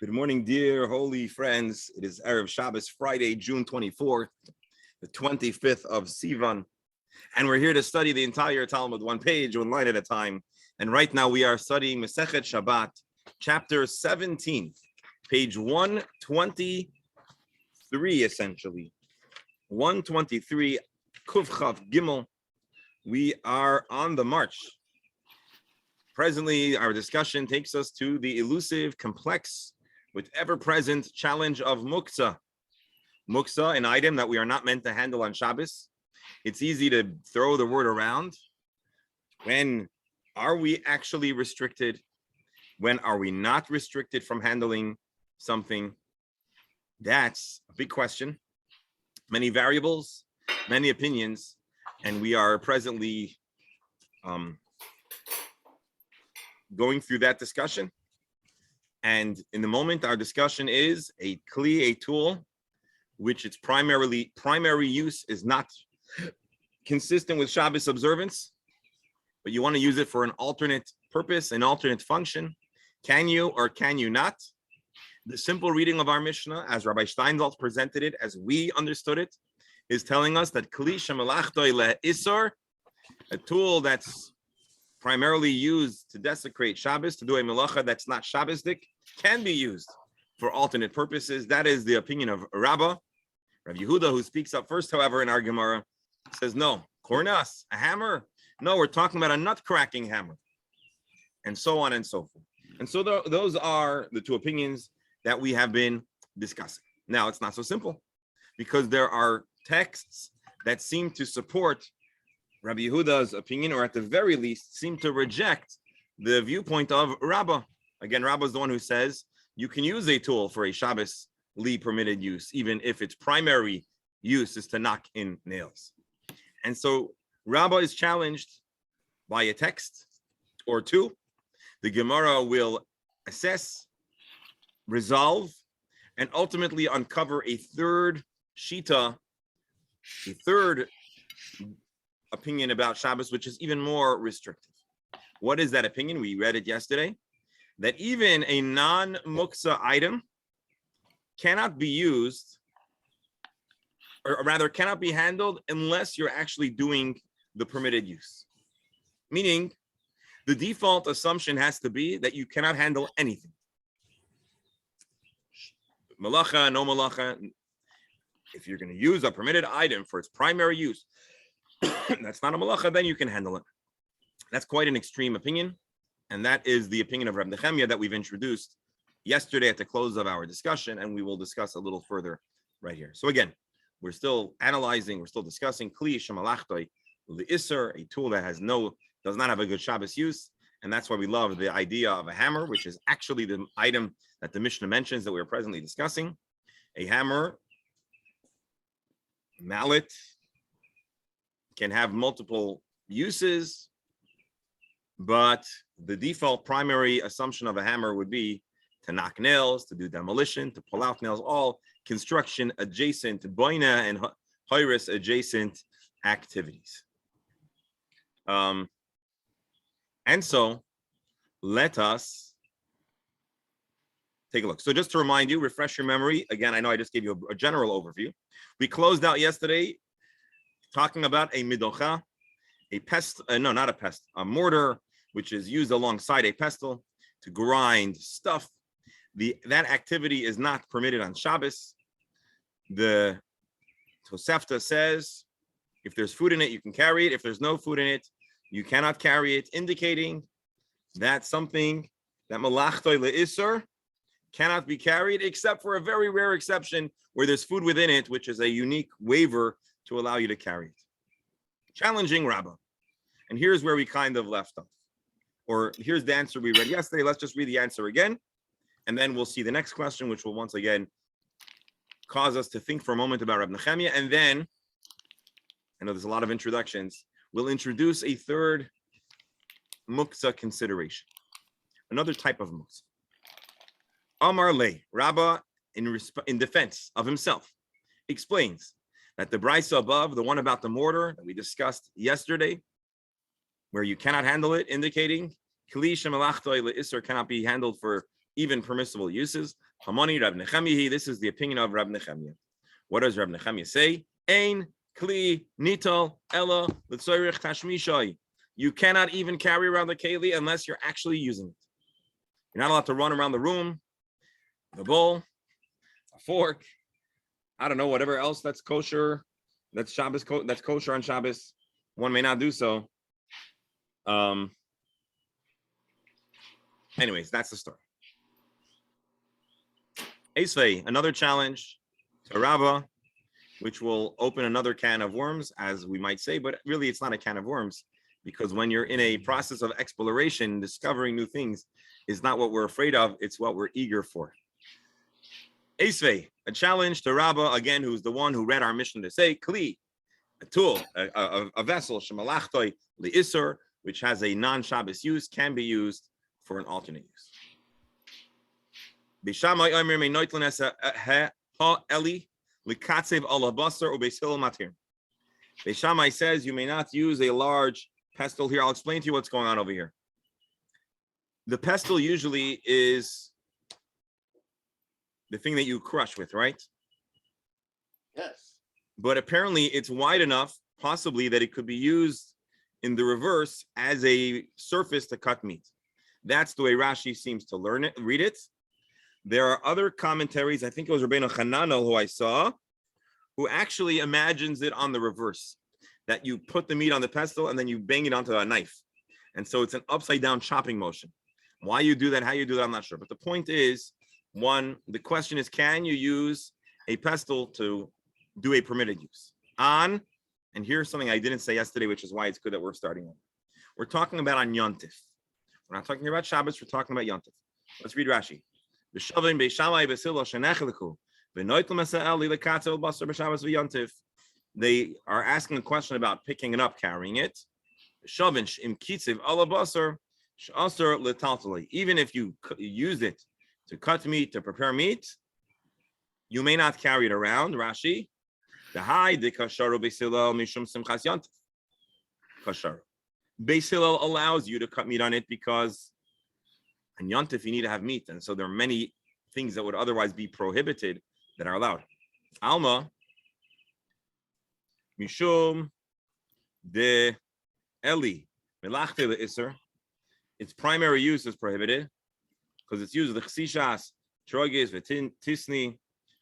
Good morning, dear holy friends. It is Erev Shabbos, Friday, June 24th, the 25th of Sivan. And we're here to study the entire Talmud, one page, one line at a time. And right now we are studying Masechet Shabbat, chapter 17, page 123, essentially. 123, Kuf Chav Gimel. We are on the march. Presently, our discussion takes us to the elusive, complex, with ever-present challenge of muksa. Muksa, an item that we are not meant to handle on Shabbos. It's easy to throw the word around. When are we actually restricted? When are we not restricted from handling something? That's a big question. Many variables, many opinions, and we are presently going through that discussion. And in the moment, our discussion is a kli, a tool, which its primary use is not consistent with Shabbos observance, but you want to use it for an alternate purpose, an alternate function. Can you or can you not? The simple reading of our Mishnah, as Rabbi Steinsaltz presented it, as we understood it, is telling us that kli shemelachto le'isor, a tool that's primarily used to desecrate Shabbos, to do a melacha that's not Shabbosdik, can be used for alternate purposes. That is the opinion of Rabbah. Rav Yehuda, who speaks up first, however, in our Gemara, says, no, kornas, a hammer? No, we're talking about a nut-cracking hammer. And so on and so forth. And so those are the two opinions that we have been discussing. Now, it's not so simple, because there are texts that seem to support Rabbi Yehuda's opinion, or at the very least, seem to reject the viewpoint of Rabbah. Again, Rabbah is the one who says you can use a tool for a Shabbos-ly permitted use, even if its primary use is to knock in nails. And so Rabbah is challenged by a text or two. The Gemara will assess, resolve, and ultimately uncover a third shita, a third opinion about Shabbos, which is even more restrictive. What is that opinion? We read it yesterday, that even a non-muksa item cannot be used, or rather cannot be handled unless you're actually doing the permitted use. Meaning, the default assumption has to be that you cannot handle anything. Malacha, no malacha. If you're going to use a permitted item for its primary use, that's not a malacha, then you can handle it. That's quite an extreme opinion, and that is the opinion of Reb Nehemiah that we've introduced yesterday at the close of our discussion, and we will discuss a little further right here. So again, we're still analyzing, we're still discussing kli shemalachto le'isur, a tool that does not have a good Shabbos use, and that's why we love the idea of a hammer, which is actually the item that the Mishnah mentions that we're presently discussing. A hammer, mallet, can have multiple uses, but the default primary assumption of a hammer would be to knock nails, to do demolition, to pull out nails, all construction adjacent, boina and hairis adjacent activities. And so let us take a look. So just to remind you, refresh your memory. Again, I know I just gave you a general overview. We closed out yesterday talking about a midocha, a mortar, which is used alongside a pestle to grind stuff. That activity is not permitted on Shabbos. The Tosefta says, if there's food in it, you can carry it. If there's no food in it, you cannot carry it, indicating that something that malachto le'isur cannot be carried, except for a very rare exception where there's food within it, which is a unique waiver to allow you to carry it. Challenging Rabbah. And here's where we kind of left off. Or here's the answer we read yesterday. Let's just read the answer again. And then we'll see the next question, which will once again cause us to think for a moment about Reb Nehemiah. And then, I know there's a lot of introductions, we'll introduce a third muksa consideration. Another type of muksa. Amar Le, Rabbah, in defense of himself, explains that the brisa above, the one about the mortar that we discussed yesterday, where you cannot handle it, indicating kli shemalachto le'isur cannot be handled for even permissible uses. Hamani Rab Nechemiah. This is the opinion of Rab Nechemiah. What does Rab Nechemiah say? Ein kli nital ella l'tzorich tashmishai. You cannot even carry around the keli unless you're actually using it. You're not allowed to run around the room, the bowl, a fork, I don't know, whatever else that's kosher, that's Shabbos, that's kosher on Shabbos. One may not do so. Anyways, that's the story. Esvei, another challenge to Rava, which will open another can of worms, as we might say, but really it's not a can of worms, because when you're in a process of exploration, discovering new things is not what we're afraid of, it's what we're eager for. Esvei, a challenge to Rava, again, who's the one who read our mission to say, Kli, a tool, a vessel, Shemalachtoi Li'isur, which has a non-Shabbos use, can be used for an alternate use. Beishamai Omer may noitlen ha eli likatsev alabasar or beisil matir. Beishamai says you may not use a large pestle here. I'll explain to you what's going on over here. The pestle usually is the thing that you crush with, right? Yes. But apparently it's wide enough, possibly, that it could be used in the reverse as a surface to cut meat. That's the way Rashi seems to read it. There are other commentaries, I think it was Rabbeinu Hananel who I saw, who actually imagines it on the reverse, that you put the meat on the pestle and then you bang it onto a knife. And so it's an upside down chopping motion. Why you do that, how you do that, I'm not sure. But the point is, one, the question is, can you use a pestle to do a permitted use? And here's something I didn't say yesterday, which is why it's good that we're starting on. We're talking about on Yontif. We're not talking about Shabbos, we're talking about Yontif. Let's read Rashi. They are asking a question about picking it up, carrying it. Even if you use it to cut meat, to prepare meat, you may not carry it around. Rashi, Beis Hillel allows you to cut meat on it because on Yontif you need to have meat, and so there are many things that would otherwise be prohibited that are allowed. Alma, Mishum de Eli, Melachte le'Isser, its primary use is prohibited because it's used with the chsishas, trogis, v'tisni,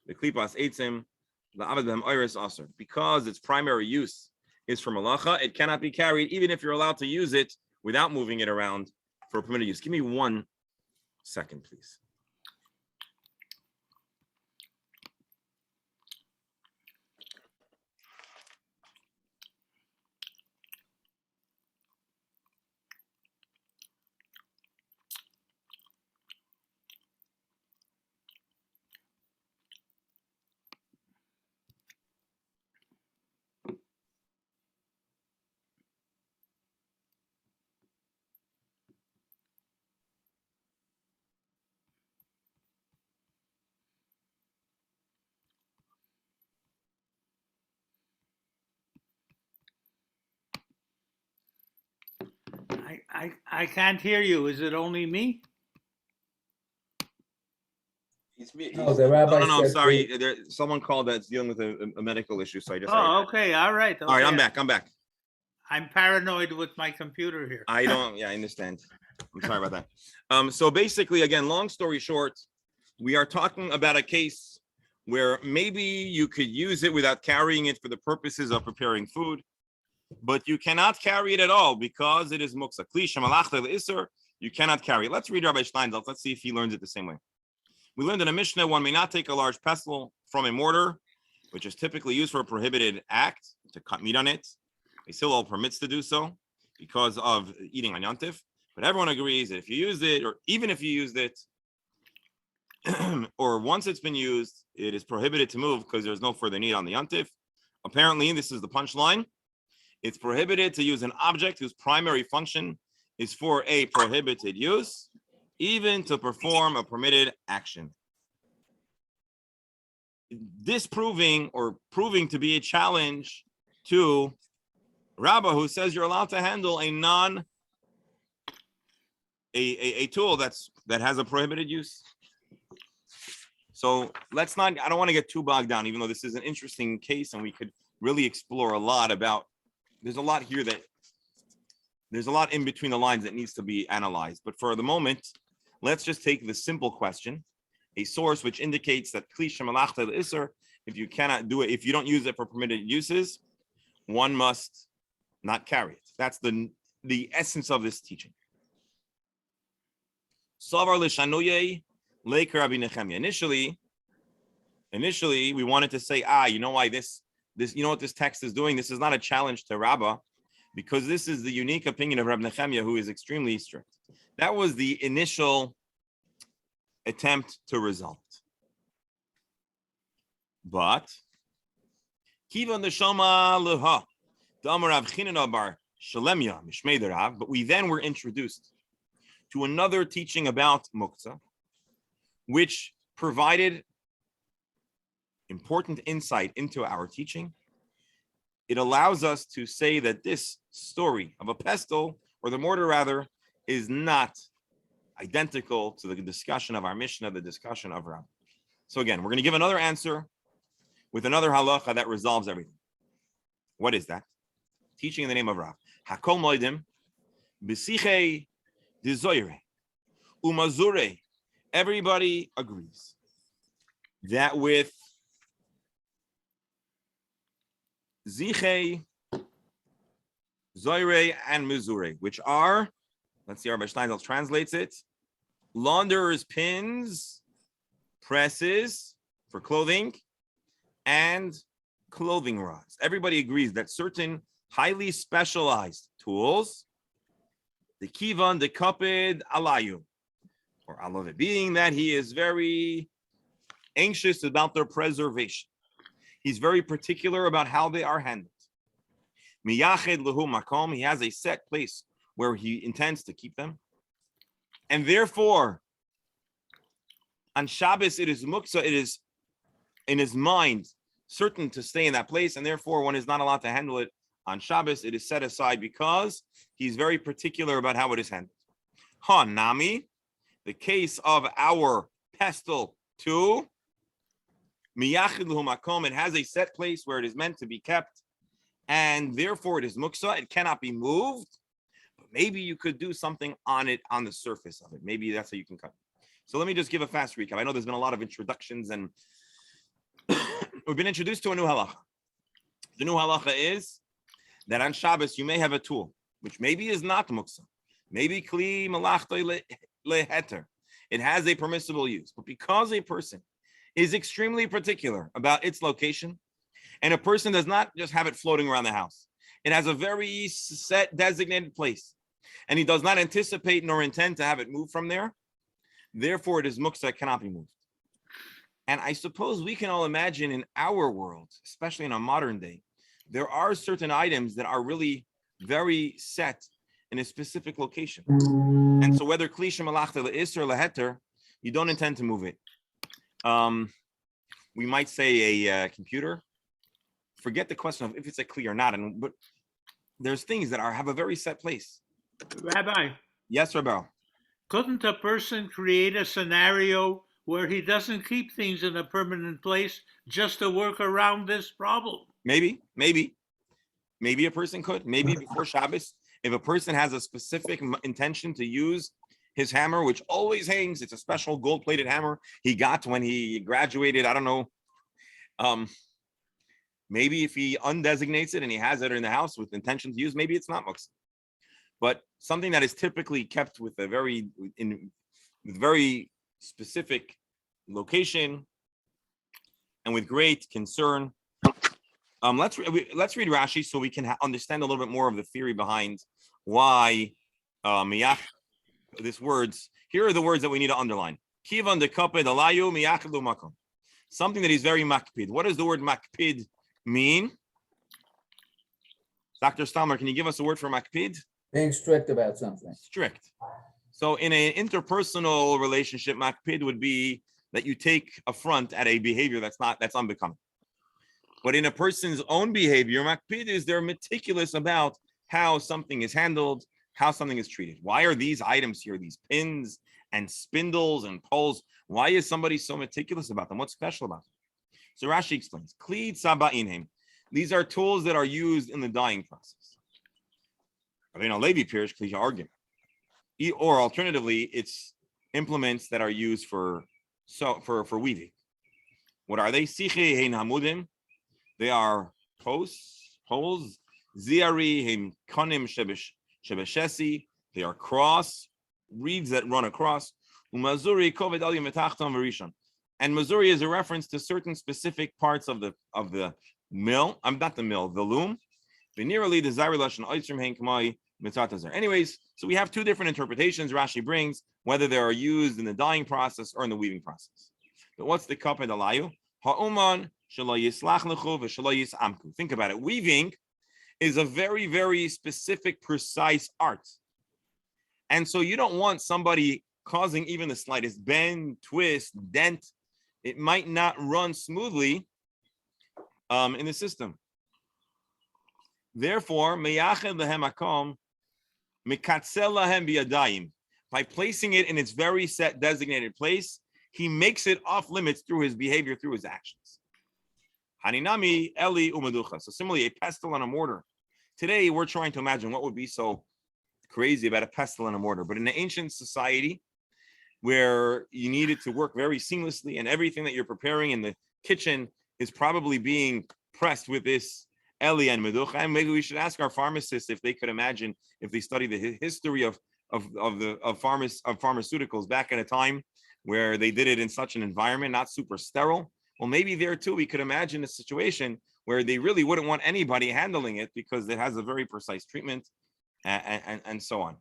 the klipas eitzim, the avadam iris aser. Because its primary use is for malacha, it cannot be carried, even if you're allowed to use it without moving it around for permitted use. Give me 1 second, please. I can't hear you. Is it only me? No, the rabbi No, I'm said sorry. Someone called that's dealing with a medical issue, so I just. Oh, okay. All right. All right, okay. I'm back. I'm paranoid with my computer here. I understand. I'm sorry about that. So basically, again, long story short, we are talking about a case where maybe you could use it without carrying it for the purposes of preparing food, but you cannot carry it at all because it is muksa. Klisha malachta le'isur, you cannot carry it. Let's read Rabbi Steindl. Let's see if he learns it the same way. We learned in a Mishnah, one may not take a large pestle from a mortar, which is typically used for a prohibited act, to cut meat on it. Beis Hillel permits to do so because of eating on Yontif. But everyone agrees that if you use it, or even if you used it, or once it's been used, it is prohibited to move because there's no further need on the Yontif. Apparently, this is the punchline. It's prohibited to use an object whose primary function is for a prohibited use, even to perform a permitted action. Disproving or proving to be a challenge to Rabbah, who says you're allowed to handle a non a tool that has a prohibited use. So let's not, I don't want to get too bogged down, even though this is an interesting case and we could really explore a lot about, there's a lot here there's a lot in between the lines that needs to be analyzed. But for the moment, let's just take the simple question, a source which indicates that kli shemalachta l'isur, if you cannot do it, if you don't use it for permitted uses, one must not carry it. That's the essence of this teaching. Savar l'shanoye leker Rabbi Nechemia. Initially, we wanted to say, you know why this, you know what this text is doing? This is not a challenge to Rabbah, because this is the unique opinion of Rabbi Nechemia, who is extremely strict. That was the initial attempt to resolve it. But Kiva Neshama Leha, Damar Rav Chinana bar Shalemya Mishmei Derav, but we then were introduced to another teaching about Muktzah, which provided important insight into our teaching. It allows us to say that this story of a pestle, or the mortar rather, is not identical to the discussion of our Mishnah, the discussion of Rav. So again, we're going to give another answer with another halacha that resolves everything. What is that? Teaching in the name of Rav. Hakol moedim b'sichei dizoyre umazure. Everybody agrees that with zichei, zoyre, and mizure, which are, let's see, Rabbi Steinsaltz translates it, launderers' pins, presses for clothing, and clothing rods. Everybody agrees that certain highly specialized tools, the kivan, the kapid, alayu, or alav, being that he is very anxious about their preservation. He's very particular about how they are handled. Miyached lehu makom, he has a set place where he intends to keep them. And therefore, on Shabbos, it is muksa, it is in his mind certain to stay in that place, and therefore one is not allowed to handle it on Shabbos. It is set aside because he's very particular about how it is handled. Ha nami, the case of our pestle too, miyachid lehu makom, it has a set place where it is meant to be kept, and therefore it is muksa, it cannot be moved. But maybe you could do something on it, on the surface of it. Maybe that's how you can cut it. So let me just give a fast recap. I know there's been a lot of introductions, and we've been introduced to a new halacha. The new halacha is that on Shabbos you may have a tool which maybe is not muksa, maybe kli malachtoi leheter. It has a permissible use, but because a person is extremely particular about its location, and a person does not just have it floating around the house, it has a very set designated place, and he does not anticipate nor intend to have it moved from there. Therefore, it is muksa, it cannot be moved. And I suppose we can all imagine in our world, especially in our modern day, there are certain items that are really very set in a specific location. And so whether kli shemalachta le'isr or leheter, you don't intend to move it. We might say a computer. Forget the question of if it's a kli or not, but there's things that have a very set place. Rabbi, Yes, Rebel. couldn't a person create a scenario where he doesn't keep things in a permanent place just to work around this problem? Maybe a person could. Maybe before Shabbos, if a person has a specific intention to use his hammer, which always hangs, it's a special gold-plated hammer he got when he graduated. I don't know. Maybe if he undesignates it and he has it in the house with intention to use, maybe it's not muksa. But something that is typically kept with a very specific location and with great concern. Let's read Rashi so we can understand a little bit more of the theory behind why these words. Here are the words that we need to underline. Kivan de kaped alayu miyachlu makom. Something that is very makpid. What does the word makpid mean? Dr. Stammer, can you give us a word for makpid? Being strict about something. Strict. So in an interpersonal relationship, makpid would be that you take affront at a behavior that's unbecoming. But in a person's own behavior, makpid is they're meticulous about how something is handled, how something is treated. Why are these items here, these pins and spindles and poles? Why is somebody so meticulous about them? What's special about them? So Rashi explains, Klid Saba'inhim. These are tools that are used in the dyeing process. Levi Pirish Klid Argim. Or alternatively, it's implements that are used for weaving. What are they? Siche hein hamudim. They are poles. Ziari hein konim shebeshesi. They are cross reeds that run across. Umazuri koved alim etachtam v'rishon. And Mazuri is a reference to certain specific parts of the mill. I'm not the mill, the loom. Venerally, the zari lashon oitzrim hein kamai mitzatazer. Anyways, so we have two different interpretations Rashi brings, whether they are used in the dyeing process or in the weaving process. But what's the kaped alayu? Ha'uman shelo yislach lechu v'shelo yisamku. Think about it. Weaving is a very, very specific, precise art. And so you don't want somebody causing even the slightest bend, twist, dent. It might not run smoothly in the system. Therefore, meyached lehem hakom mikatzel lahem biyadayim. By placing it in its very set designated place, he makes it off limits through his behavior, through his actions. Haninami eli umaducha. So similarly, a pestle and a mortar. Today, we're trying to imagine what would be so crazy about a pestle and a mortar. But in the ancient society, where you needed to work very seamlessly and everything that you're preparing in the kitchen is probably being pressed with this Eli and Meducha. And maybe we should ask our pharmacists if they could imagine, if they study the history of pharmaceuticals back at a time where they did it in such an environment, not super sterile. Well, maybe there too, we could imagine a situation where they really wouldn't want anybody handling it because it has a very precise treatment and so on.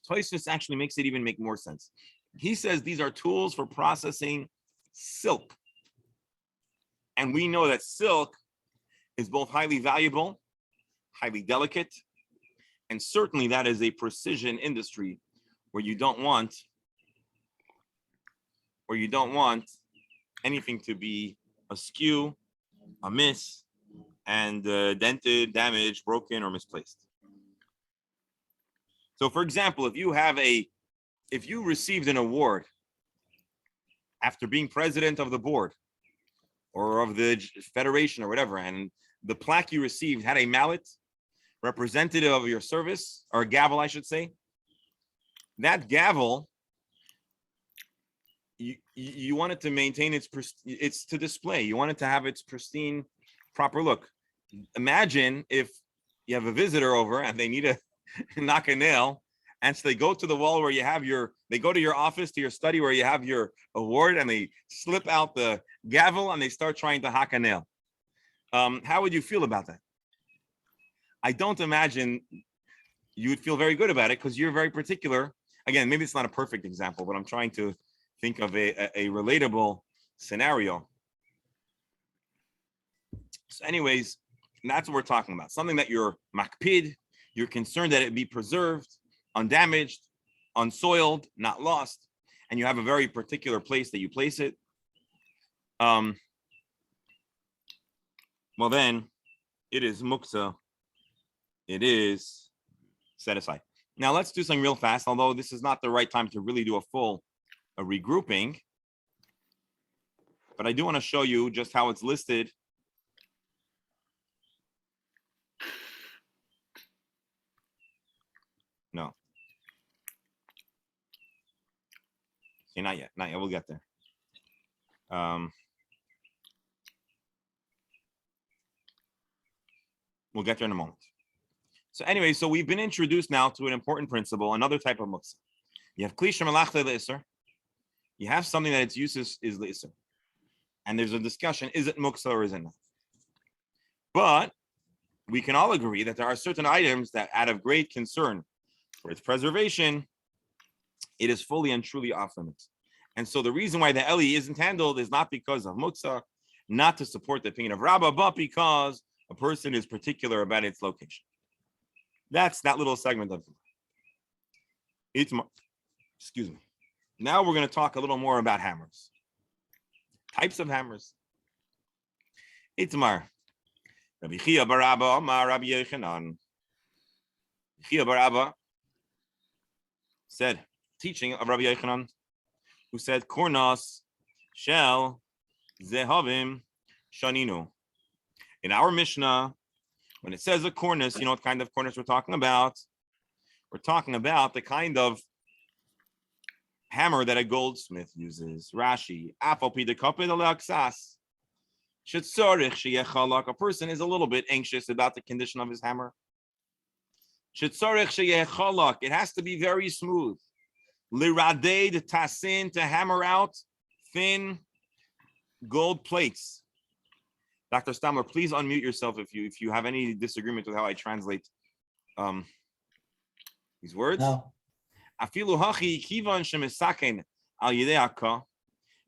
Tosfos actually makes it even make more sense. He says these are tools for processing silk. And we know that silk is both highly valuable, highly delicate, and certainly that is a precision industry where you don't want anything to be askew, amiss, and dented, damaged, broken, or misplaced. So, for example, if you received an award after being president of the board or of the federation or whatever, and the plaque you received had a mallet representative of your service, or a gavel, I should say, that gavel, you want it to maintain it's to display. You want it to have its pristine, proper look. Imagine if you have a visitor over and they need to knock a nail, and so they go to the wall where you have they go to your office, to your study where you have your award, and they slip out the gavel and they start trying to hack a nail. How would you feel about that? I don't imagine you would feel very good about it because you're very particular. Again, maybe it's not a perfect example, but I'm trying to think of a relatable scenario. So anyways, that's what we're talking about. Something that you're makpid, you're concerned that it be preserved, undamaged, unsoiled, not lost, and you have a very particular place that you place it. Well then, it is muktzah. It is set aside. Now let's do something real fast, although this is not the right time to really do a full regrouping. But I do want to show you just how it's listed. No. Okay, not yet. We'll get there. We'll get there in a moment. So anyway, so we've been introduced now to an important principle, another type of muktzah. You have kli shemalachta le'isur. You have something that its use is le'isur. And there's a discussion, is it muktzah or is it not? But we can all agree that there are certain items that out of great concern for its preservation, it is fully and truly off limits. And so the reason why the Eli isn't handled is not because of muktzah, not to support the opinion of Rabbah, but because a person is particular about its location. That's that little segment of it. Excuse me. Now we're going to talk a little more about hammers. Types of hammers. Itmar. Rabbi Chia bar Abba Amar Rabbi Yochanan. Chia bar Abba said, teaching of Rabbi Yochanan, who said, Kornas shel zehavim shaninu. In our Mishnah, when it says a cornice, you know what kind of cornice we're talking about? We're talking about the kind of hammer that a goldsmith uses. Rashi, a person is a little bit anxious about the condition of his hammer. It has to be very smooth. Liradei tasin, to hammer out thin gold plates. Dr. Stamler, please unmute yourself if you have any disagreement with how I translate these words. No.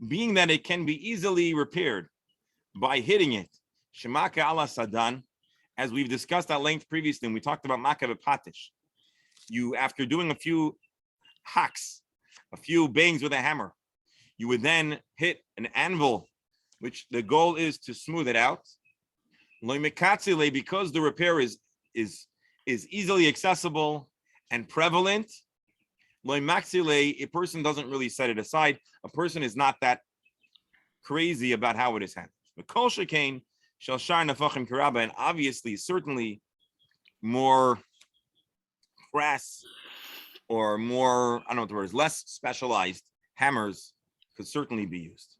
Being that it can be easily repaired by hitting it, shemaka ala sadan, as we've discussed at length previously, and we talked about maka v'patish. You, after doing a few hacks, a few bangs with a hammer, you would then hit an anvil, which the goal is to smooth it out. Because the repair is easily accessible and prevalent, a person doesn't really set it aside. A person is not that crazy about how it is handled. And obviously, certainly more crass or more, I don't know what the word is, less specialized hammers could certainly be used.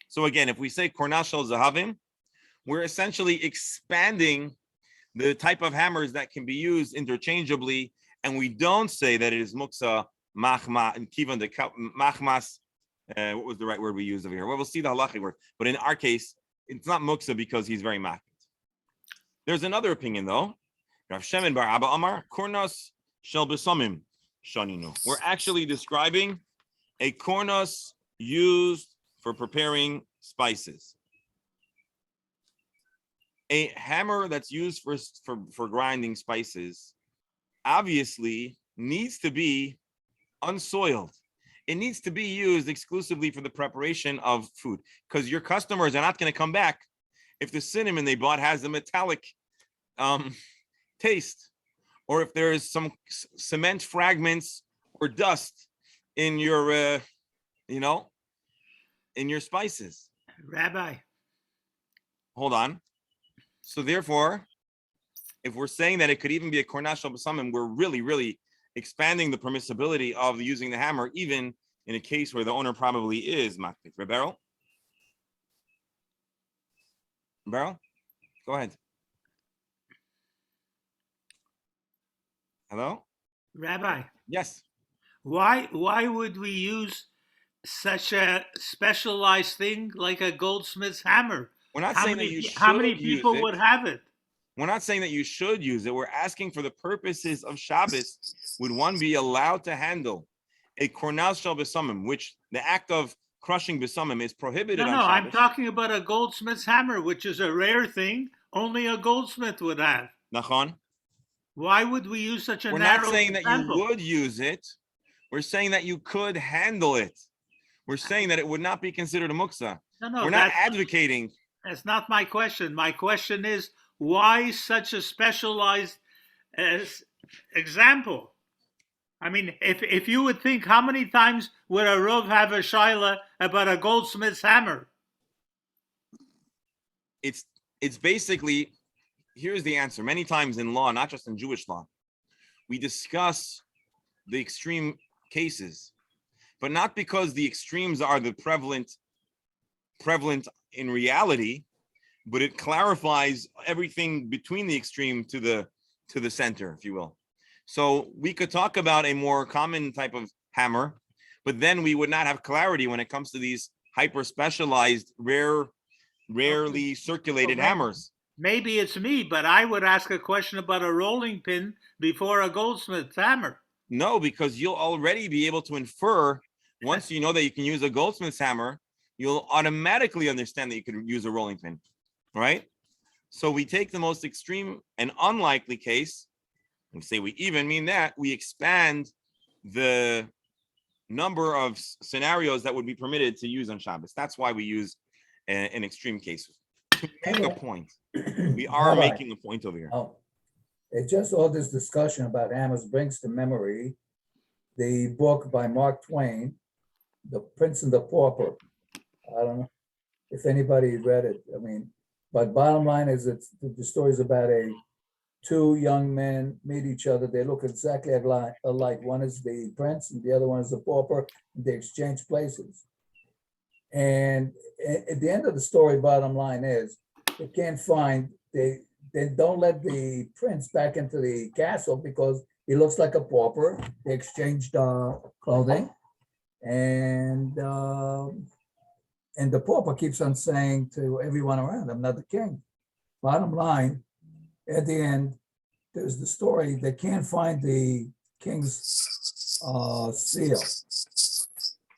So again, if we say kornashel zahavim, we're essentially expanding the type of hammers that can be used interchangeably, and we don't say that it is muksa machma and kivan de machmas. What was the right word we used over here? Well, we'll see the halachic word, but in our case, it's not muksa because he's very machmit. There's another opinion though. Rav Shemin bar Abba Amar kornas shel besamim shaninu. We're actually describing a kornas used for preparing spices. A hammer that's used for grinding spices obviously needs to be unsoiled. It needs to be used exclusively for the preparation of food, because your customers are not going to come back if the cinnamon they bought has a metallic taste, or if there is some cement fragments or dust in your, in your spices. Rabbi. Hold on. So therefore, if we're saying that it could even be a kornashel b'samim, we're really expanding the permissibility of using the hammer, even in a case where the owner probably is makpid. Beryl? Beryl? Go ahead. Hello? Rabbi. Yes. Why would we use such a specialized thing like a goldsmith's hammer? We're not saying that you should. How many people would have it? We're not saying that you should use it. We're asking for the purposes of Shabbos. Would one be allowed to handle a kornashel b'samim, which the act of crushing b'samim is prohibited on Shabbos? No, I'm talking about a goldsmith's hammer, which is a rare thing. Only a goldsmith would have. Nachon. Why would we use such a We're narrow not saying example? that you would use it. We're saying that you could handle it. We're saying that it would not be considered a muksa. No, we're not advocating. That's not my question. My question is, why such a specialized example? I mean, if you would think, how many times would a Rav have a shaila about a goldsmith's hammer? It's basically, here's the answer. Many times in law, not just in Jewish law, we discuss the extreme cases, but not because the extremes are the prevalent in reality, but it clarifies everything between the extreme to the center, if you will. So we could talk about a more common type of hammer, but then we would not have clarity when it comes to these hyper specialized, rarely circulated hammers. Maybe it's me, but I would ask a question about a rolling pin before a goldsmith's hammer. No, because you'll already be able to infer, once you know that you can use a goldsmith's hammer, you'll automatically understand that you can use a rolling pin, right? So we take the most extreme and unlikely case, we say we even mean that, we expand the number of scenarios that would be permitted to use on Shabbos. That's why we use an extreme case. To make a point. We are Rabbi, making a point over here. Oh, it's just all this discussion about hammers brings to memory the book by Mark Twain, The Prince and the Pauper. I don't know if anybody read it. I mean, but bottom line is the story is about two young men meet each other. They look exactly alike. One is the prince and the other one is the pauper. They exchange places. And at the end of the story, bottom line is they can't find, they don't let the prince back into the castle because he looks like a pauper. They exchanged clothing. And the pauper keeps on saying to everyone around, I'm not the king. Bottom line, at the end, there's the story, they can't find the king's seal.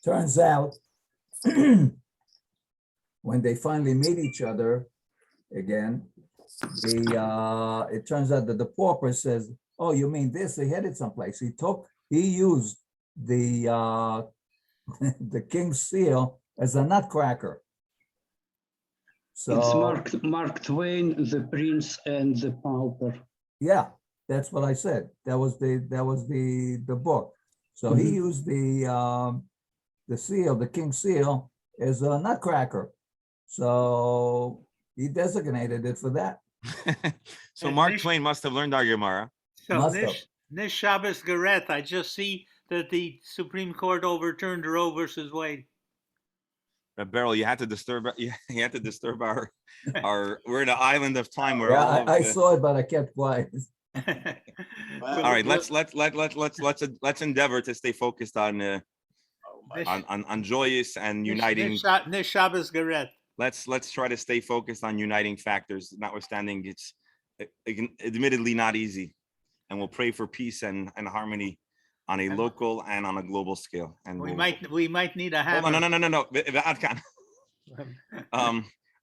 Turns out, when they finally meet each other again, it turns out that the pauper says, oh, you mean this? They had it someplace. He used the the king's seal as a nutcracker. So It's Mark Twain, the Prince and the Pauper. yeah, that's what I said. That was the book. So he used the seal, the king's seal, as a nutcracker. So he designated it for that. So And Mark Nish- Twain must have learned our Gemara. So Must have. Nish Shabbos Gareth, I just see that the Supreme Court overturned Roe versus Wade. Beryl, you had to disturb our we're in an island of time where Yeah, all of I the, saw it, but I kept quiet. all right, let's endeavor to stay focused on joyous and uniting. Nish Shabbos Gareth. Let's try to stay focused on uniting factors, notwithstanding it's admittedly not easy. And we'll pray for peace and harmony on a local and on a global scale. And We might need a hold hammer. on, no.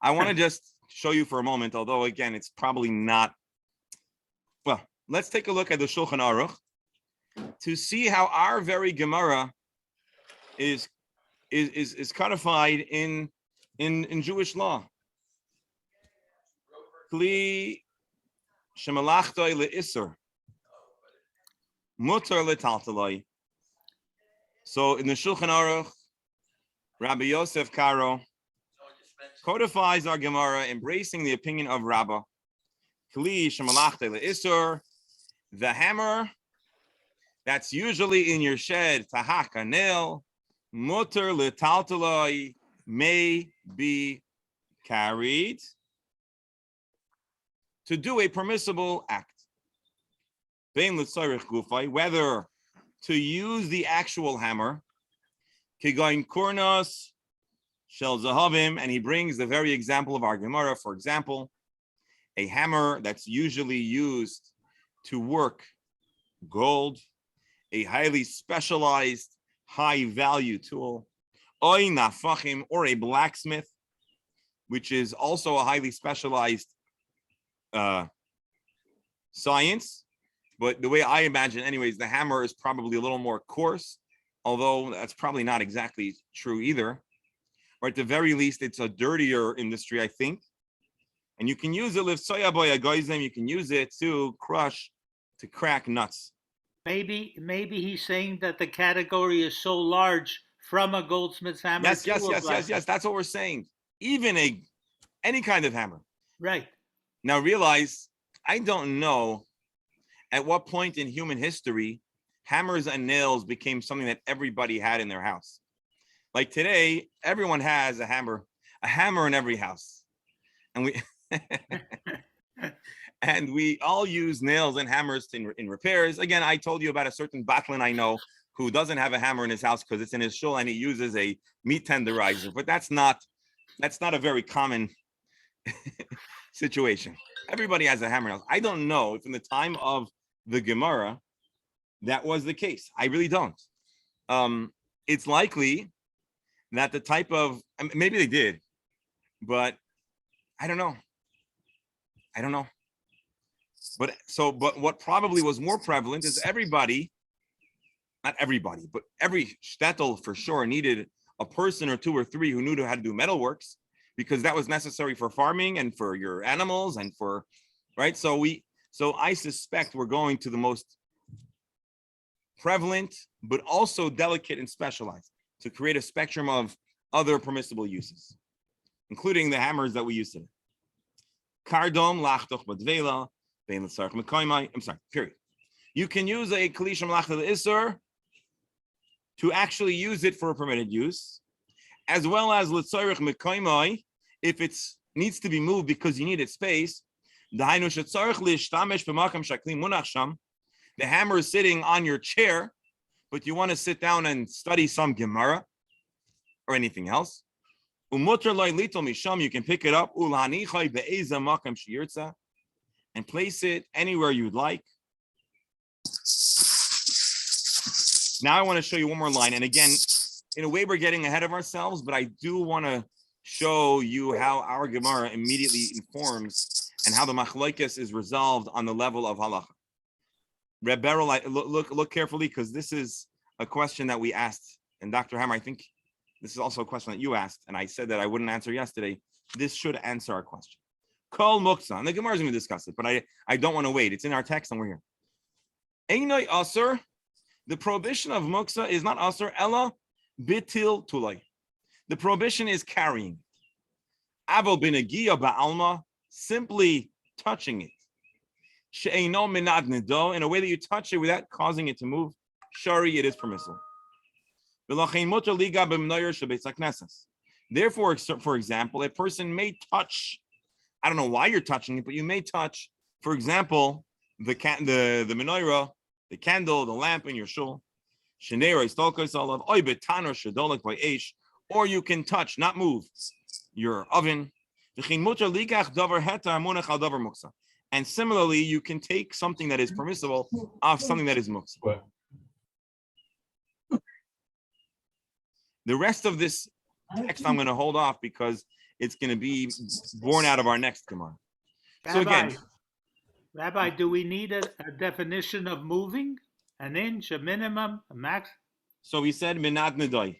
I want to just show you for a moment, although again, it's probably not. Well, let's take a look at the Shulchan Aruch to see how our very Gemara is codified in Jewish law. Kli shemalachtai le'isur, mutar le'taltalai. So in the Shulchan Aruch, Rabbi Yosef Karo codifies our Gemara, embracing the opinion of Rabbah. Kli shemalachtai le'isur, the hammer that's usually in your shed, tahak a nail, mutar le'taltalai, may be carried to do a permissible act. Bein l'tzarich gufay, whether to use the actual hammer, kigain kurnos shel zahavim, and he brings the very example of our Gemara. For example, a hammer that's usually used to work gold, a highly specialized, high-value tool, oy nafachim, or a blacksmith, which is also a highly specialized science. But the way I imagine, anyways, the hammer is probably a little more coarse, although that's probably not exactly true either. Or at the very least, it's a dirtier industry, I think. And you can use it, you can use it to crack nuts. Maybe he's saying that the category is so large from a goldsmith's hammer. Yes. That's what we're saying. Even any kind of hammer. Right. Now realize, I don't know at what point in human history hammers and nails became something that everybody had in their house. Like today, everyone has a hammer in every house. And we all use nails and hammers in repairs. Again, I told you about a certain batlin I know who doesn't have a hammer in his house because it's in his shul and he uses a meat tenderizer. But that's not a very common situation. Everybody has a hammer. I don't know if in the time of the Gemara that was the case. I really don't. It's likely that the type of, maybe they did, but I don't know. But what probably was more prevalent is not everybody, but every shtetl for sure needed a person or two or three who knew how to do metalworks, because that was necessary for farming and for your animals and for, right? So I suspect we're going to the most prevalent, but also delicate and specialized to create a spectrum of other permissible uses, including the hammers that we use today. Kardom lachtoch badvela, bein l'tzarech mekoymai. I'm sorry, period. You can use a kli shemalachta l'isur to actually use it for a permitted use, as well as l'tzarech mekoymai if it needs to be moved because you needed space. The hammer is sitting on your chair, but you want to sit down and study some Gemara or anything else. You can pick it up and place it anywhere you'd like. Now I want to show you one more line. And again, in a way, we're getting ahead of ourselves, but I do want to show you how our Gemara immediately informs and how the machlokes is resolved on the level of halacha. Reb Beryl, look carefully, because this is a question that we asked. And Dr. Hammer, I think this is also a question that you asked, and I said that I wouldn't answer yesterday. This should answer our question. Kol muksa, and the Gemara is going to discuss it, but I don't want to wait. It's in our text, and we're here. Einoi asur, the prohibition of muksa is not asur, ella bitil tulay. The prohibition is carrying. Avo b'negiya ba'alma, simply touching it. She'eino minad nido, in a way that you touch it without causing it to move. Shari, it is permissible. Therefore, for example, a person may touch, I don't know why you're touching it, but you may touch, for example, the menorah, the candle, the lamp in your shul. Or you can touch, not move, your oven. And similarly, you can take something that is permissible off something that is muksa. The rest of this text I'm going to hold off because it's going to be born out of our next Gemara. So again, Rabbi, do we need a definition of moving? An inch, a minimum, a max? So we said minad nedai,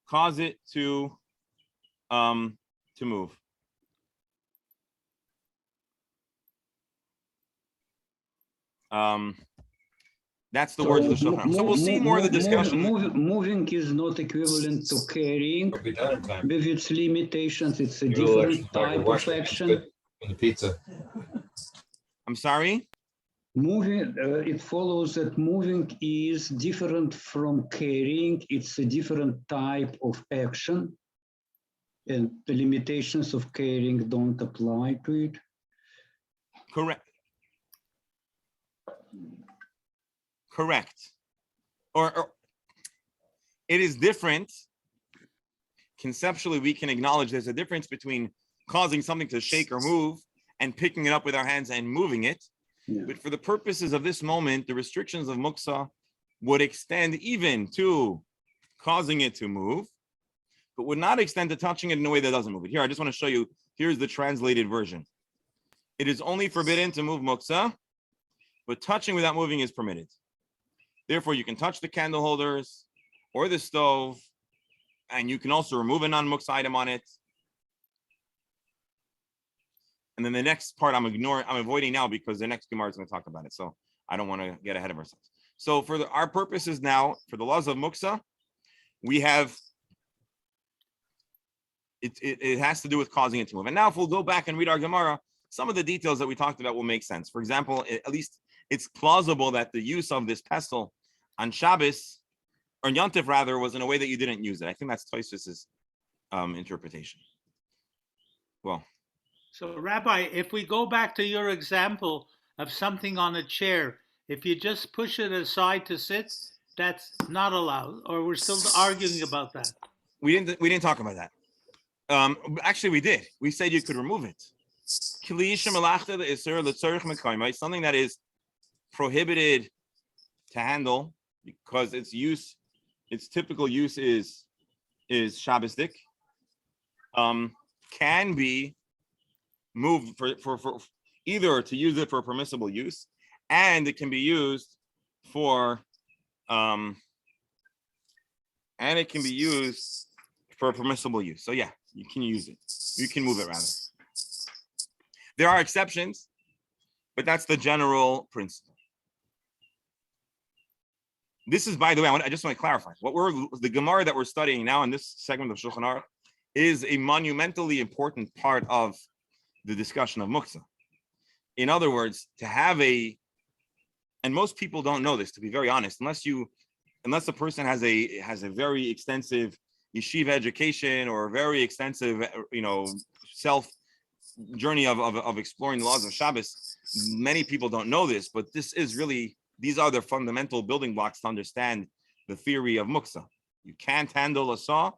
cause it to move. That's the words of the Shulchan Aruch. So we'll see more of the discussion. Moving is not equivalent to carrying. With its limitations, it's a different type of action. Pizza. I'm sorry? Moving, it follows that moving is different from carrying. It's a different type of action. And the limitations of carrying don't apply to it. Correct. Or it is different. Conceptually, we can acknowledge there's a difference between causing something to shake or move and picking it up with our hands and moving it. Yeah. But for the purposes of this moment, the restrictions of muksa would extend even to causing it to move, but would not extend to touching it in a way that doesn't move it. Here, I just want to show you, here's the translated version. It is only forbidden to move muksa, but touching without moving is permitted. Therefore, you can touch the candle holders or the stove, and you can also remove a non-muksa item on it. And then the next part I'm avoiding now because the next Gemara is going to talk about it. So I don't want to get ahead of ourselves. So for our purposes now, for the laws of muksa, we have, it has to do with causing it to move. And now if we'll go back and read our Gemara, some of the details that we talked about will make sense. For example, at least it's plausible that the use of this pestle on Shabbos, or Yontif rather, was in a way that you didn't use it. I think that's Tosfos's interpretation. Well. So Rabbi, if we go back to your example of something on a chair, if you just push it aside to sit, that's not allowed, or we're still arguing about that? We didn't talk about that. Actually, we did. We said you could remove it. Something that is prohibited to handle because its typical use is Shabbosdik, can be moved for either to use it for permissible use, and it can be used for permissible use. So yeah, You can use it. You can move it rather. There are exceptions, but that's the general principle. This is, by the way, I just want to clarify. The Gemara that we're studying now in this segment of Shulchan Aruch is a monumentally important part of the discussion of muktzah. In other words, to have and most people don't know this, to be very honest, unless the person has a very extensive yeshiva education or a very extensive, self journey of exploring the laws of Shabbos. Many people don't know this, but these are the fundamental building blocks to understand the theory of muktzah. You can't handle a saw,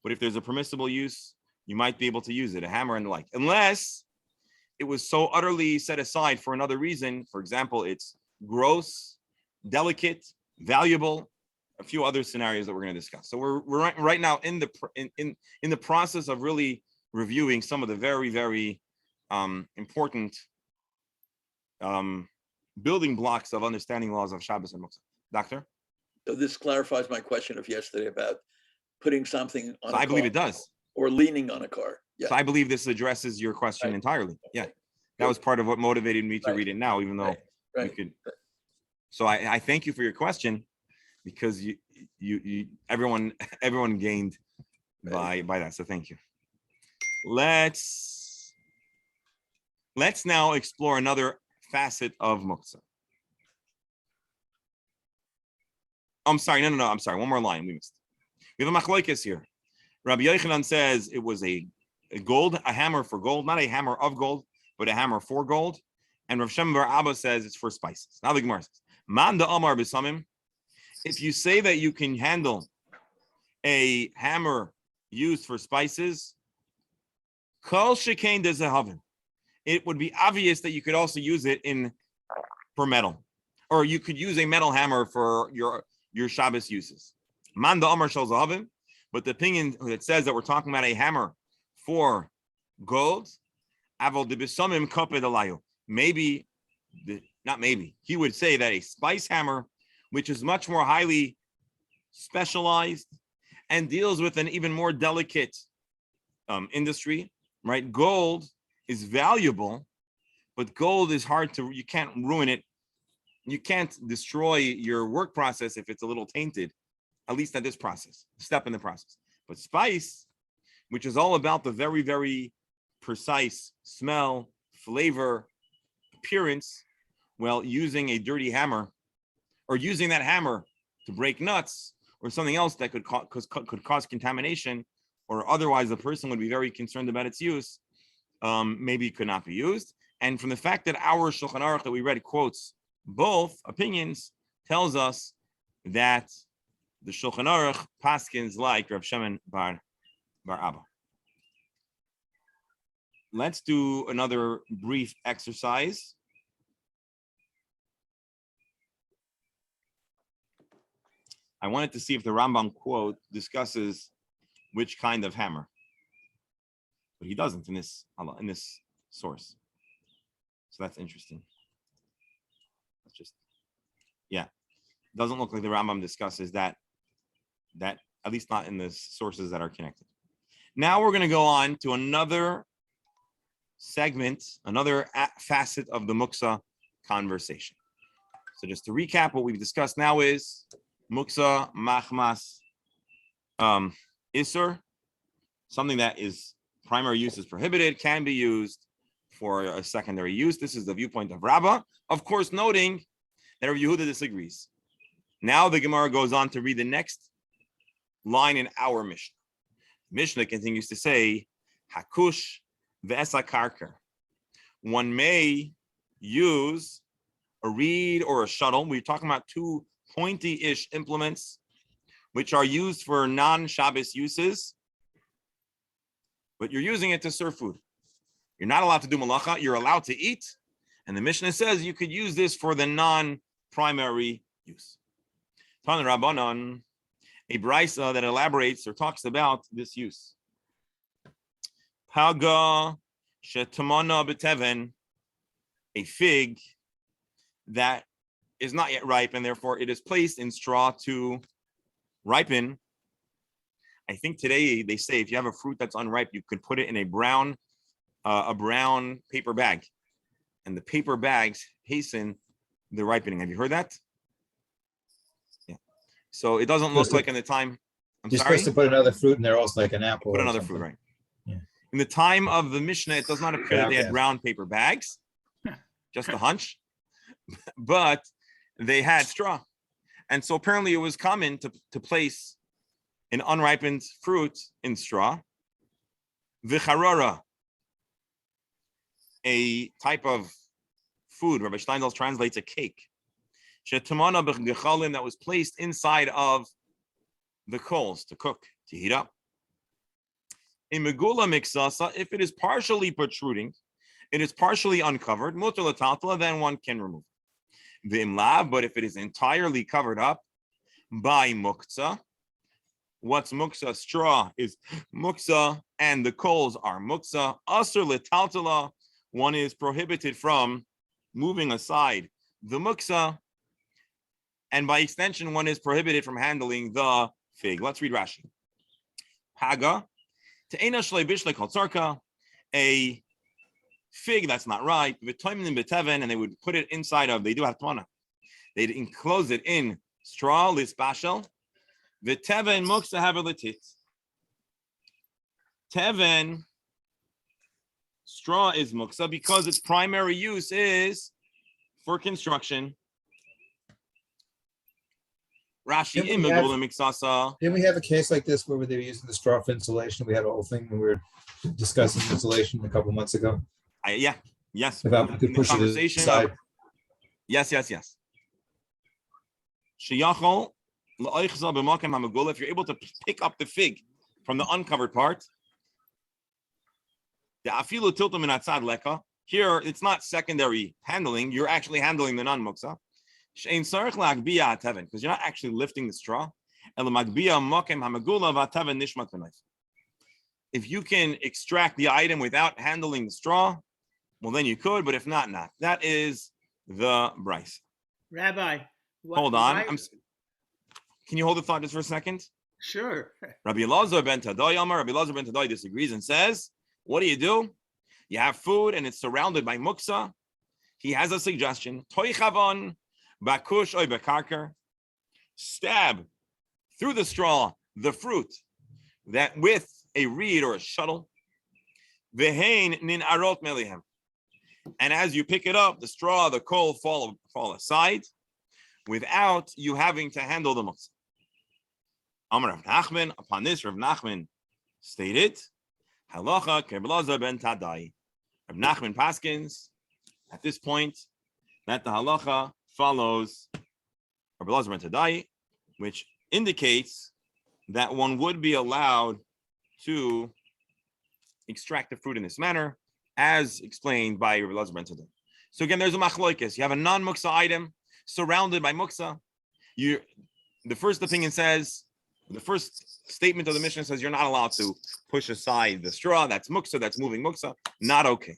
but if there's a permissible use, you might be able to use it, a hammer and the like, unless it was so utterly set aside for another reason. For example, it's gross, delicate, valuable, a few other scenarios that we're going to discuss. So we're right now in the process of really reviewing some of the very, very important building blocks of understanding laws of Shabbos and Muktzah. Doctor? So this clarifies my question of yesterday about putting something on I believe it does. Or leaning on a car. Yeah. So I believe this addresses your question entirely. Yeah. That was part of what motivated me to read it now, even though we could. So I thank you for your question, because everyone gained by that. So thank you. Let's now explore another facet of muktzah. I'm sorry. No. I'm sorry. One more line we missed. We have a machlokes here. Rabbi Yochanan says it was a hammer for gold, not a hammer of gold, but a hammer for gold. And Rav Shem bar Abba says it's for spices. Now the Gemara says, Man da Amar b'samim. If you say that you can handle a hammer used for spices, kol shekain dezahavin. It would be obvious that you could also use it for metal, or you could use a metal hammer for your Shabbos uses. Man da Amar shel zahavin. But the opinion that says that we're talking about a hammer for gold, he would say that a spice hammer, which is much more highly specialized and deals with an even more delicate industry, right? Gold is valuable, but gold is you can't ruin it. You can't destroy your work process if it's a little tainted. At least at this step in the process. But spice, which is all about the very, very precise smell, flavor, appearance, well, using a dirty hammer or using that hammer to break nuts or something else that could cause contamination, or otherwise the person would be very concerned about its use, maybe it could not be used. And from the fact that our Shulchan Aruch that we read quotes both opinions, tells us that the Shulchan Aruch paskins like Rav Shimon bar Abba. Let's do another brief exercise. I wanted to see if the Rambam quote discusses which kind of hammer, but he doesn't in this source. So that's interesting. Doesn't look like the Rambam discusses that at least not in the sources that are connected. Now we're going to go on to another segment, another facet of the muktzah conversation. So just to recap, what we've discussed now is muktzah machmas isur, something that is primary use is prohibited, can be used for a secondary use. This is the viewpoint of Rabbah, of course, noting that Rav Yehuda disagrees. Now the Gemara goes on to read the next line in our Mishnah. Mishnah continues to say, Hakush ve'esa karker. One may use a reed or a shuttle. We're talking about two pointy-ish implements which are used for non-Shabbos uses, but you're using it to serve food. You're not allowed to do malacha. You're allowed to eat. And the Mishnah says you could use this for the non-primary use. Tan Rabbanan, a brisa that elaborates or talks about this use. Haga shetamana beteven, a fig that is not yet ripe and therefore it is placed in straw to ripen. I think today they say if you have a fruit that's unripe, you could put it in a brown paper bag, and the paper bags hasten the ripening. Have you heard that? Yeah. So it doesn't look like in the time. You're supposed to put another fruit in there, also like an apple. Put or another something. fruit, right? Yeah. In the time of the Mishnah, it does not appear that they had Okay. brown paper bags, just a hunch, but they had straw. And so apparently it was common to place an unripened fruit in straw. Vicharora, a type of food, Rabbi Steindl translates a cake. Shetamana b'gechalim, that was placed inside of the coals to cook, to heat up. In megula mixasa, if it is partially protruding, it is partially uncovered, mutar l'tatla, then one can remove. V'imlav, but if it is entirely covered up by muktzah, what's muktzah? Straw is muktzah, and the coals are muktzah. Asr l'tatla, one is prohibited from moving aside the muktzah, and by extension, one is prohibited from handling the fig. Let's read Rashi. Haga, te'ena shlei bishlei kol tzarka, a fig that's not ripe, v'toimnin b'teven, and they would put it inside of, they do have tmana, they'd enclose it in straw, lispashel, v'teven muksa haver letit. Teven, straw is muksa because its primary use is for construction. Rashi Didn't in we have- megula mixasa. Didn't we have a case like this where they were using the straw for insulation? We had a whole thing when we were discussing insulation a couple months ago. Yes. About we could In the push it conversation aside. Yes. Sheyachol la'oichza b'makom hamegula. If you're able to pick up the fig from the uncovered part, the afilu tiltum min atzad leka. Here, it's not secondary handling. You're actually handling the non-muksa. She'ein sarich la'agbiya hateven, because you're not actually lifting the straw. El magbiya makom hamegula v'hateven nishmat v'nayf. If you can extract the item without handling the straw, well, then you could, but if not, not. That is the Bryce. Rabbi. Hold on. Can you hold the thought just for a second? Sure. Rabbi Elazar ben Tadai Amar, Rabbi Elazar ben Tadai disagrees and says, what do? You have food and it's surrounded by muksa. He has a suggestion. Toy chavon, bakush oy bekarker. Stab through the straw the fruit that with a reed or a shuttle. Vehain nin arot melihem. And as you pick it up, the straw, the coal fall aside without you having to handle the muksa. Amar Rav Nachman, upon this, Rav Nachman stated, Halacha Keblaza ben Tadai. Rav Nachman Paskins, at this point, that the halacha follows Rav Elazar ben Tadai, which indicates that one would be allowed to extract the fruit in this manner, as explained by Rav Elazar ben Tadai. So again, there's a machloikis. You have a non-muksa item surrounded by muksa. The first opinion says, the first statement of the Mishnah says you're not allowed to push aside the straw. That's muksa, that's moving muksa. Not okay.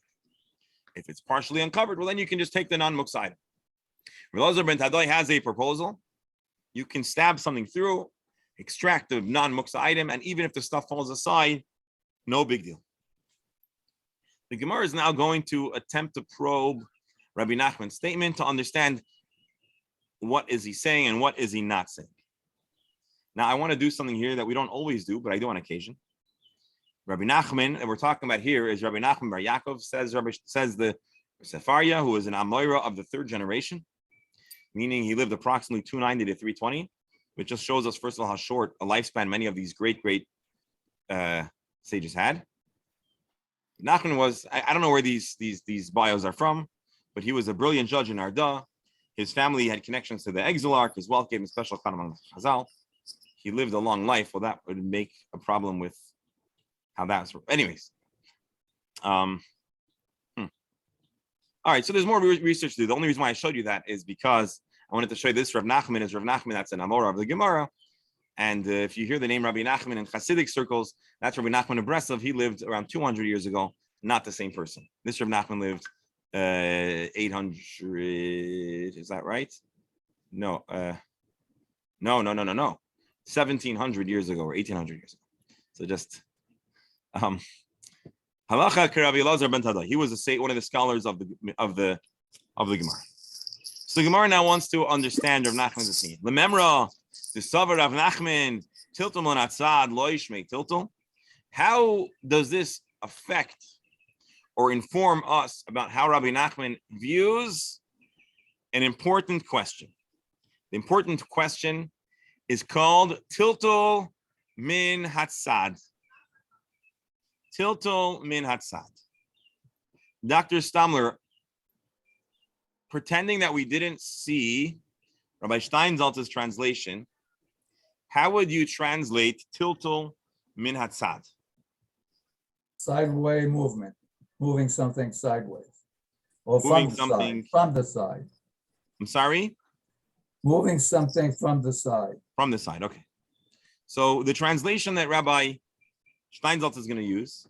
If it's partially uncovered, well, then you can just take the non-muksa item. Rav Elazar ben Tadai has a proposal. You can stab something through, extract the non-muksa item, and even if the stuff falls aside, no big deal. The Gemara is now going to attempt to probe Rabbi Nachman's statement to understand what is he saying and what is he not saying. Now, I want to do something here that we don't always do, but I do on occasion. Rabbi Nachman, that we're talking about here, is Rabbi Nachman bar Yaakov, says the Sefaria, who is an Amoira of the third generation, meaning he lived approximately 290 to 320, which just shows us, first of all, how short a lifespan many of these great sages had. Nachman was, I don't know where these bios are from, but he was a brilliant judge in Arda. His family had connections to the Exilarch. His wealth gave him special kind of Chazal. He lived a long life. Well, that would make a problem with how that's. Anyways. All right, so there's more research to do. The only reason why I showed you that is because I wanted to show you this. Rav Nachman is Rav Nachman. That's an Amora of the Gemara. And if you hear the name Rabbi Nachman in Hasidic circles, that's Rabbi Nachman of Breslov. He lived around 200 years ago. Not the same person. This Rav Nachman lived 800. Is that right? No. 1,700 years ago or 1,800 years ago. So just halacha Rabbi Elazar ben Tada. He was one of the scholars of the Gemara. So the Gemara now wants to understand Rav Nachman's opinion. Lememra, the Savar Rav Nachman, tiltul monatzad loish make tiltul. How does this affect or inform us about how Rabbi Nachman views an important question? The important question is called tiltul min hatzad. Tiltul min hatzad. Dr. Stamler, pretending that we didn't see Rabbi Steinsaltz's translation, how would you translate tiltul min hatzad? Sideways movement, moving something sideways. Or Moving from the something- side, from the side. I'm sorry? Moving something from the side. From the side, okay. So the translation that Rabbi Steinsaltz is going to use,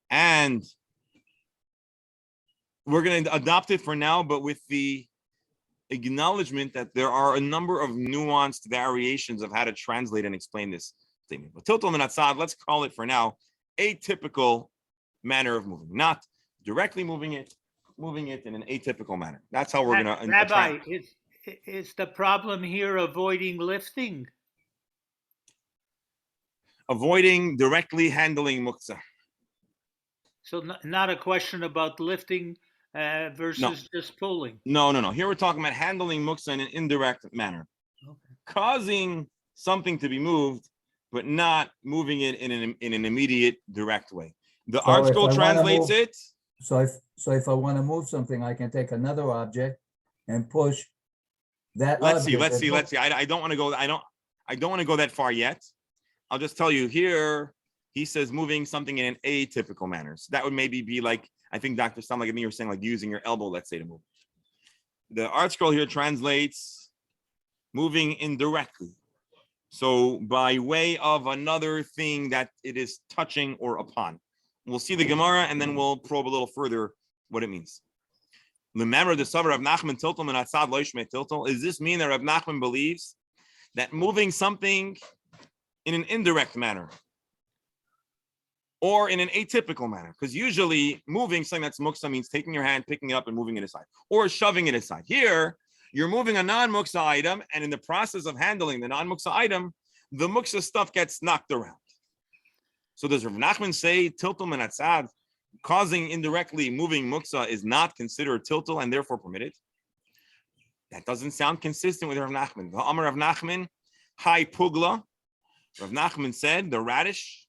and we're going to adopt it for now, but with the acknowledgement that there are a number of nuanced variations of how to translate and explain this statement. But tiltul min hatzad, let's call it for now atypical manner of moving, not directly moving it in an atypical manner. That's how we're going to. Rabbi, is the problem here avoiding lifting? Avoiding directly handling muktzah. So not a question about lifting versus just pulling. No. Here we're talking about handling muktzah in an indirect manner, causing something to be moved, but not moving it in an immediate, direct way. The So art if scroll I wanna translates move- it. So if I want to move something, I can take another object and push that Let's see. object. I don't want to go. I don't want to go that far yet. I'll just tell you here. He says moving something in an atypical manner. So that would maybe be like, I think Dr. Stam, like me, you were saying, like using your elbow, let's say, to move. The art scroll here translates moving indirectly. So by way of another thing that it is touching or upon. We'll see the Gemara and then we'll probe a little further what it means. Remember the Savar of Nachman tiltul and Atzad loishme tiltul. Does this mean that Rav Nachman believes that moving something in an indirect manner or in an atypical manner? Because usually moving something that's muksa means taking your hand, picking it up and moving it aside or shoving it aside. Here, you're moving a non-muksa item, and in the process of handling the non-muksa item, the muksa stuff gets knocked around. So does Rav Nachman say tiltul min hatzad, causing indirectly moving muksa is not considered tiltul and therefore permitted? That doesn't sound consistent with Rav Nachman. The Amar Rav Nachman, Hai Pugla. Rav Nachman said the radish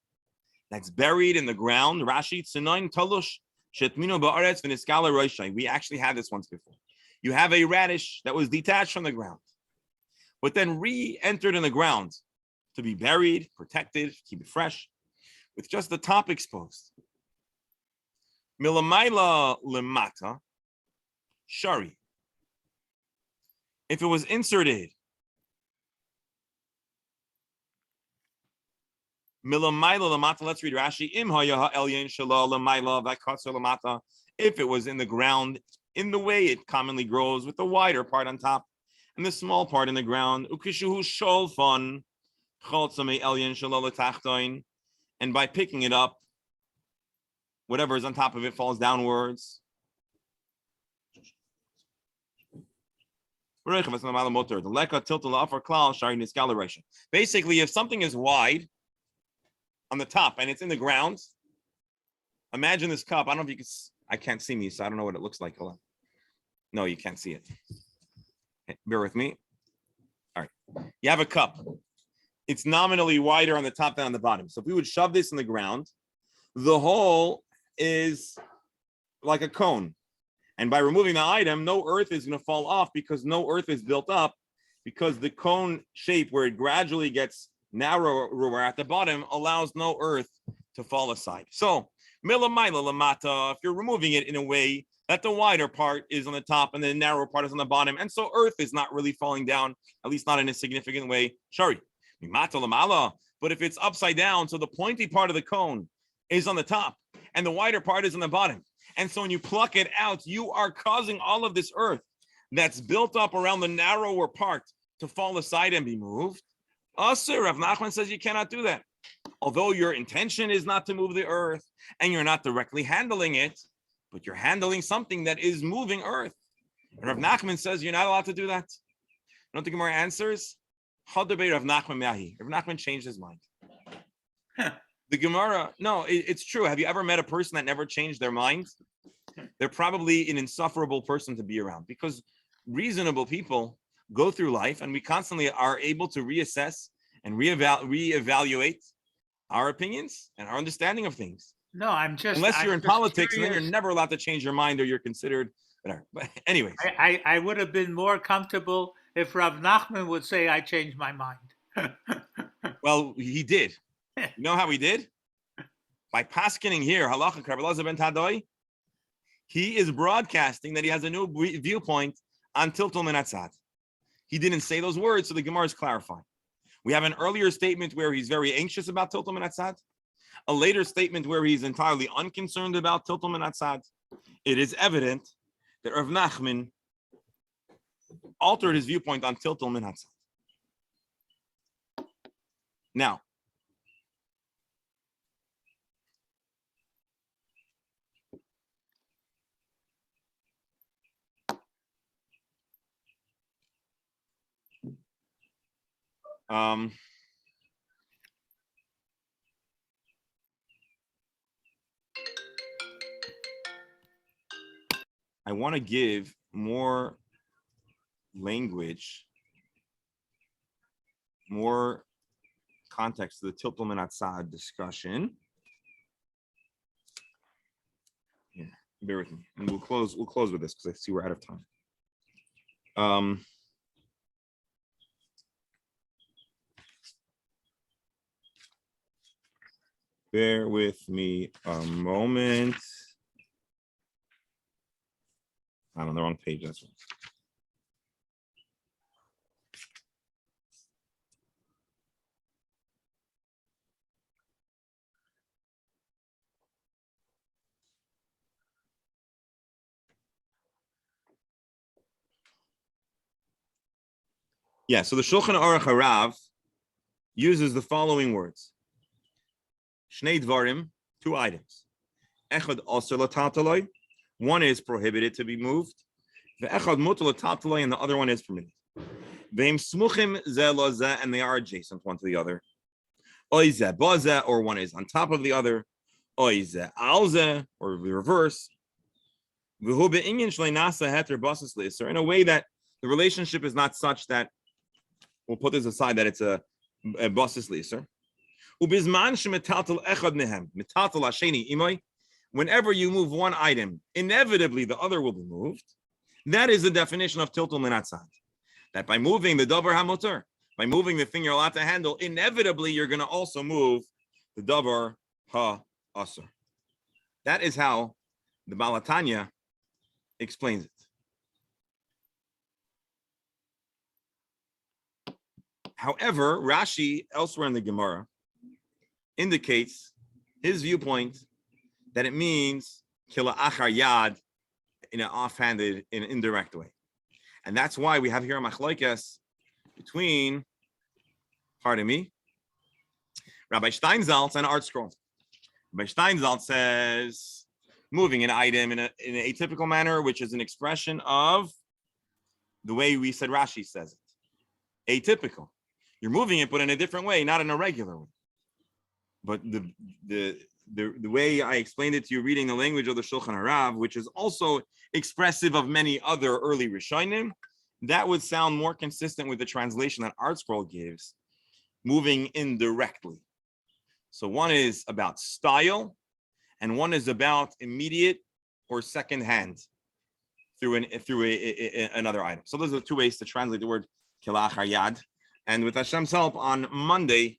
that's buried in the ground, Rashi Tzinain Talush Shetmino Ba'aretz V'Niskala Roshai. We actually had this once before. You have a radish that was detached from the ground, but then re-entered in the ground to be buried, protected, keep it fresh, with just the top exposed. Milamaila lemata, shari. If it was inserted, milamaila lemata, let's read Rashi, im hayaha elyon shala lamaila v'katzer lemata. If it was in the ground, in the way it commonly grows, with the wider part on top and the small part in the ground, ukishuhu sholfon choltzame elyon shala letachtoin. And by picking it up, whatever is on top of it falls downwards. Basically, if something is wide on the top and it's in the ground, imagine this cup. I don't know if you can, I can't see me, so I don't know what it looks like. Hold on. No, you can't see it. Okay, bear with me. All right. You have a cup. It's nominally wider on the top than on the bottom. So if we would shove this in the ground, the hole is like a cone. And by removing the item, no earth is going to fall off because no earth is built up, because the cone shape where it gradually gets narrower at the bottom allows no earth to fall aside. So milamaila lamata, if you're removing it in a way that the wider part is on the top and the narrower part is on the bottom, and so earth is not really falling down, at least not in a significant way, shari. But if it's upside down, so the pointy part of the cone is on the top and the wider part is on the bottom, and so when you pluck it out, you are causing all of this earth that's built up around the narrower part to fall aside and be moved. Also, Rav Nachman says you cannot do that. although your intention is not to move the earth and you're not directly handling it, but you're handling something that is moving earth. And Rav Nachman says you're not allowed to do that. You know what the Gemara answers? Rav Nachman changed his mind. The Gemara, no, it's true. Have you ever met a person that never changed their mind? They're probably an insufferable person to be around, because reasonable people go through life and we constantly are able to reassess and reevaluate our opinions and our understanding of things. No, Unless you're in politics, and then you're never allowed to change your mind, or you're considered whatever. But anyways, I would have been more comfortable if Rav Nachman would say I changed my mind. well, he did. You know how he did? By paskening here, halacha Karabalaza ben Tadoi, he is broadcasting that he has a new viewpoint on Tiltul Menatzad. He didn't say those words, so the Gemara is clarifying. We have an earlier statement where he's very anxious about Tiltul Menatzad, a later statement where he's entirely unconcerned about Tiltul Menatzad. It is evident that Rav Nachman altered his viewpoint on Tiltul Menatzad. Now, I want to give more language, more context to the Tiltul Menatzad discussion. Yeah, bear with me, and we'll close with this because I see we're out of time. Bear with me a moment. I'm on the wrong page. That's right. Yeah, so the Shulchan Aruch Harav uses the following words. Shnei dvarim, 2 items. Echad aser l'tataloi, one is prohibited to be moved. Ve'echad mutar l'tataloi, and the other one is permitted. Ve'im smuchim zeh lo zeh, and they are adjacent one to the other. Oy zeh ba zeh, or one is on top of the other. Oy zeh al zeh, or the reverse. V'hu be'inyan shlei nasa heter basis l'isur, in a way that the relationship is not such that, we'll put this aside, that it's a basis l'isur. Whenever you move one item, inevitably the other will be moved. That is the definition of Tiltul Menatzad. That by moving the davar hamutar, by moving the thing you're allowed to handle, inevitably you're going to also move the davar ha-asur. That is how the Baal HaTanya explains it. However, Rashi elsewhere in the Gemara indicates his viewpoint that it means kila achar yad in an offhanded, in an indirect way. And that's why we have here a machlokes between, pardon me, Rabbi Steinsaltz and Art Scroll. Rabbi Steinsaltz says moving an item in an atypical manner, which is an expression of the way we said Rashi says it. Atypical. You're moving it, but in a different way, not in a regular way. But the way I explained it to you, reading the language of the Shulchan Harav, which is also expressive of many other early Rishonim, that would sound more consistent with the translation that Art Scroll gives, moving indirectly. So one is about style, and one is about immediate or second hand through another item. So those are the 2 ways to translate the word kila achar yad. And with Hashem's help, on Monday,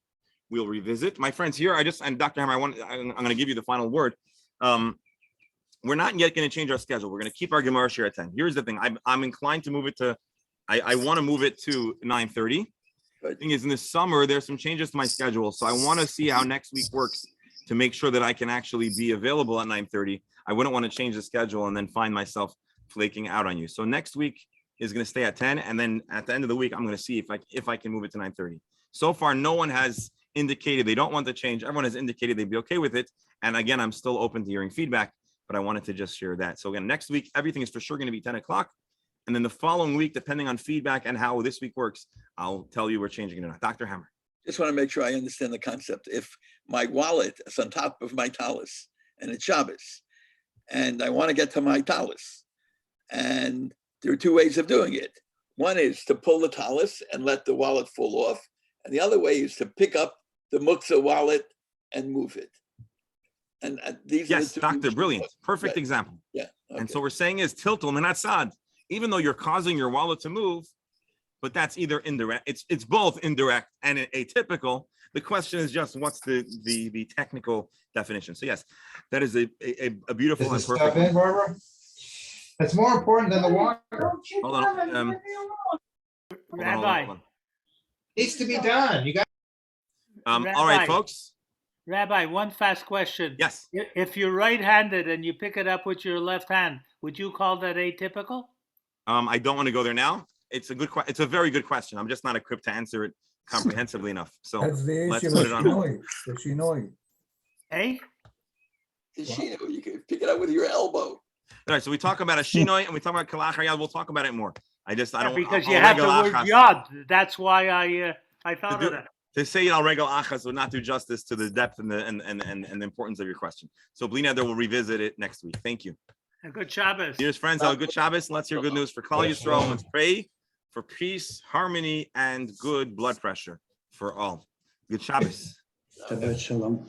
we'll revisit. My friends here, and Dr. Hammer, I'm going to give you the final word. We're not yet going to change our schedule. We're going to keep our Gemara share at 10. Here's the thing. I'm inclined to move it to, I want to move it to 9:30. The thing is, in the summer, there's some changes to my schedule. So I want to see how next week works to make sure that I can actually be available at 9:30. I wouldn't want to change the schedule and then find myself flaking out on you. So next week, is going to stay at 10. And then at the end of the week, I'm going to see if I can move it to 9:30. So far, no one has indicated they don't want the change. Everyone has indicated they'd be okay with it. And again, I'm still open to hearing feedback, but I wanted to just share that. So again, next week, everything is for sure going to be 10 o'clock. And then the following week, depending on feedback and how this week works, I'll tell you we're changing it or not. Dr. Hammer. Just want to make sure I understand the concept. If my wallet is on top of my talus and it's Shabbos, and I want to get to my talus, and there are two ways of doing it. One is to pull the talus and let the wallet fall off. And the other way is to pick up the muktzah wallet and move it. And these Yes, are the two doctor, brilliant. Perfect Yeah. example. Yeah. And so we're saying is tiltul minat sad, even though you're causing your wallet to move, but that's either indirect. It's both indirect and atypical. The question is just what's the technical definition. So yes, that is a beautiful and Is the perfect. stuff in, Barbara? That's more important than the water. Hold on. Rabbi, Needs to be done. You got. All right, Rabbi. folks. Rabbi, one fast question. Yes. If you're right-handed and you pick it up with your left hand, would you call that atypical? I don't want to go there now. It's a good question. It's a very good question. I'm just not equipped to answer it comprehensively enough. So That's the let's issue put with it on hold. Shinoi, the Shinoi. Eh? You can pick it up with your elbow. All right, so we talk about a shinoi and we talk about kalach hayad. We'll talk about it more. I don't Because I'll you have the regal word achas. yod. That's why I thought To of do- that. To say it al regal achas would not do justice to the depth and the importance of your question. So Bli Neder will revisit it next week. Thank you. A good Shabbos. Dear friends, have a good Shabbos. Let's hear good news for Klal Yisrael. Let's pray for peace, harmony, and good blood pressure for all. Good Shabbos. Shabbat shalom.